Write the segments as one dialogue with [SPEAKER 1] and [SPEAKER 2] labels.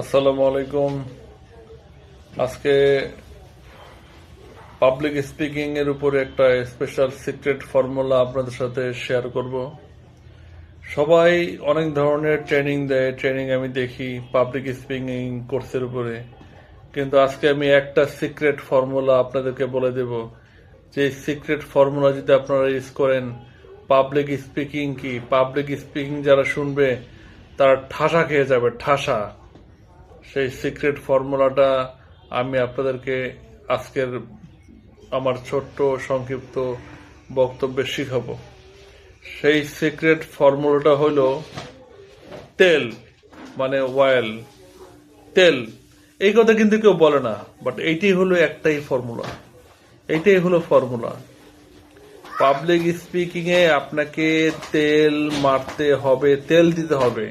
[SPEAKER 1] আসসালামু আলাইকুম। আজকে পাবলিক স্পিকিং এর উপরে একটা স্পেশাল সিক্রেট ফর্মুলা আপনাদের সাথে শেয়ার করব। সবাই অনেক ধরনের ট্রেনিং দেয়, ট্রেনিং আমি দেখি পাবলিক স্পিকিং কোর্সের উপরে, কিন্তু আজকে আমি একটা সিক্রেট ফর্মুলা আপনাদেরকে বলে দেব। যে সিক্রেট ফর্মুলা যদি আপনারা ইউজ করেন, পাবলিক স্পিকিং কি, পাবলিক স্পিকিং যারা শুনবে তারা ঠাসা খেয়ে যাবে, ঠাসা। সেই সিক্রেট ফর্মুলাটা আমি আপনাদেরকে আজকের আমার ছোট্ট সংক্ষিপ্ত বক্তব্যে শিখাবো। সেই সিক্রেট ফর্মুলাটা হলো তেল, মানে অয়েল, তেল। এই কথা কিন্তু কেউ বলে না, বাট এইটাই হলো একটাই ফর্মুলা, এইটাই হলো ফর্মুলা। পাবলিক স্পিকিং এ আপনাকে তেল মারতে হবে, তেল দিতে হবে।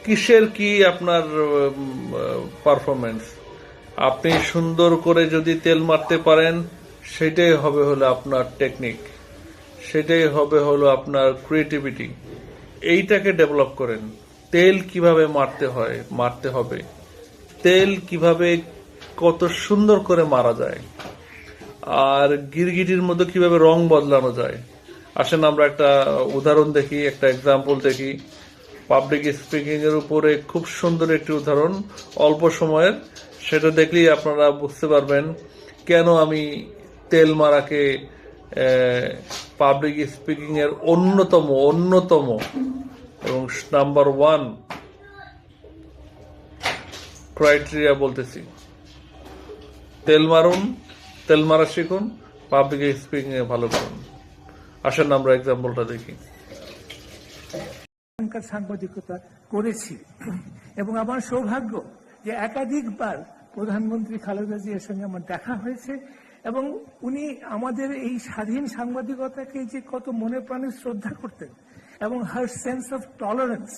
[SPEAKER 1] কিসের কি আপনার পারফরমেন্স, আপনি সুন্দর করে যদি তেল মারতে পারেন, সেটাই হবে হলো আপনার টেকনিক, সেটাই হবে হলো আপনার ক্রিয়েটিভিটি। এইটাকে ডেভেলপ করেন। তেল কিভাবে মারতে হবে, তেল কিভাবে কত সুন্দর করে মারা যায়, আর গিরগিটির মধ্যে কিভাবে রং বদলানো যায়। আসেন আমরা একটা উদাহরণ দেখি, একটা এক্সাম্পল দেখি। পাবলিক স্পিকিং এর উপরে খুব সুন্দর একটি উদাহরণ, অল্প সময়ের। সেটা দেখলেই আপনারা বুঝতে পারবেন কেন আমি তেল মারাকে পাবলিক স্পিকিং এর অন্যতম এবং নাম্বার 1 ক্রাইটেরিয়া বলতেছি। তেল মারুন, তেল মারা শিখুন, পাবলিক স্পিকিং এ ভালো করুন। আসেন আমরা এক্সাম্পলটা দেখি।
[SPEAKER 2] সাংবাদিকতা করেছি এবং আমার সৌভাগ্য যে একাধিকবার প্রধানমন্ত্রী খালেদা জিয়ার সঙ্গে আমার দেখা হয়েছে এবং উনি আমাদের এই স্বাধীন সাংবাদিকতাকে যে কত মনে প্রাণে শ্রদ্ধা করতেন এবং her sense of tolerance,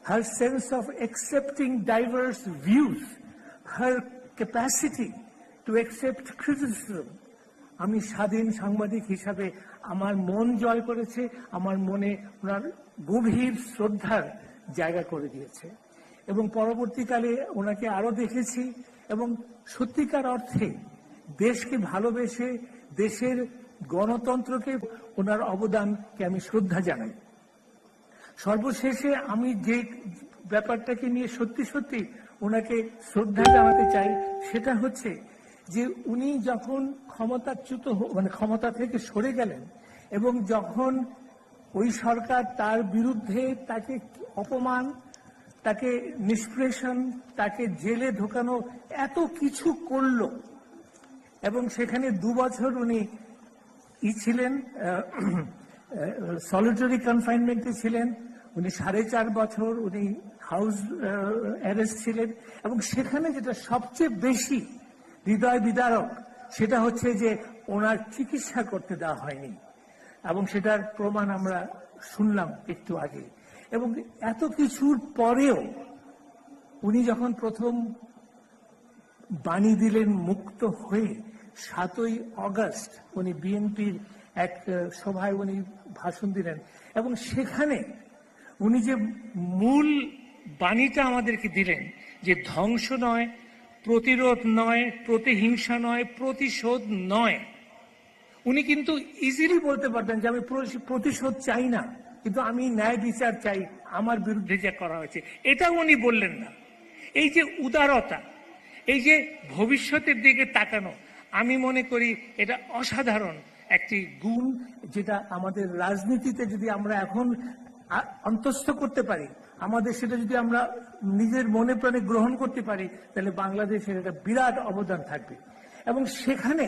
[SPEAKER 2] her sense of accepting diverse views, her capacity to accept criticism, আমি স্বাধীন সাংবাদিক হিসাবে আমার মন জয় করেছে, আমার মনে ওনার গভীর শ্রদ্ধার জায়গা করে দিয়েছে। এবং পরবর্তীকালে ওনাকে আরো দেখেছি এবং সত্যিকার অর্থে দেশকে ভালোবেসে দেশের গণতন্ত্রকে ওনার অবদানকে আমি শ্রদ্ধা জানাই। সর্বশেষে আমি যে ব্যাপারটাকে নিয়ে সত্যি সত্যি ওনাকে শ্রদ্ধা জানাতে চাই, সেটা হচ্ছে যে উনি যখন ক্ষমতা থেকে সরে গেলেন এবং যখন ওই সরকার তার বিরুদ্ধে তাকে অপমান, তাকে নিষ্প্রেষণ, তাকে জেলে ঢোকানো, এত কিছু করল এবং সেখানে 2 বছর উনি ছিলেন, সলিটারি কনফাইনমেন্টে ছিলেন, উনি 4.5 বছর উনি হাউস অ্যারেস্ট ছিলেন এবং সেখানে যেটা সবচেয়ে বেশি হৃদয় বিদারক সেটা হচ্ছে যে ওনার চিকিৎসা করতে দেওয়া হয়নি এবং সেটার প্রমাণ আমরা শুনলাম একটু আগে। এবং এত কিছুর পরেও উনি যখন প্রথম বাণী দিলেন মুক্ত হয়ে, 7ই অগস্ট উনি বিএনপির এক সভায় উনি ভাষণ দিলেন এবং সেখানে উনি যে মূল বাণীটা আমাদেরকে দিলেন যে ধ্বংস নয়, প্রতিরোধ নয়, প্রতিহিংসা নয়, প্রতিশোধ নয়। উনি কিন্তু ইজিলি বলতে পারতেন যে আমি প্রতিশোধ চাই না, কিন্তু আমি ন্যায় বিচার চাই আমার বিরুদ্ধে যা করা হয়েছে। এটা উনি বললেন না। এই যে উদারতা, এই যে ভবিষ্যতের দিকে তাকানো, আমি মনে করি এটা অসাধারণ একটি গুণ, যেটা আমাদের রাজনীতিতে যদি আমরা এখন অন্তঃস্থ করতে পারি, আমাদের সেটা যদি আমরা নিজের মনে প্রাণে গ্রহণ করতে পারি, তাহলে বাংলাদেশের একটা বিরাট অবদান থাকবে। এবং সেখানে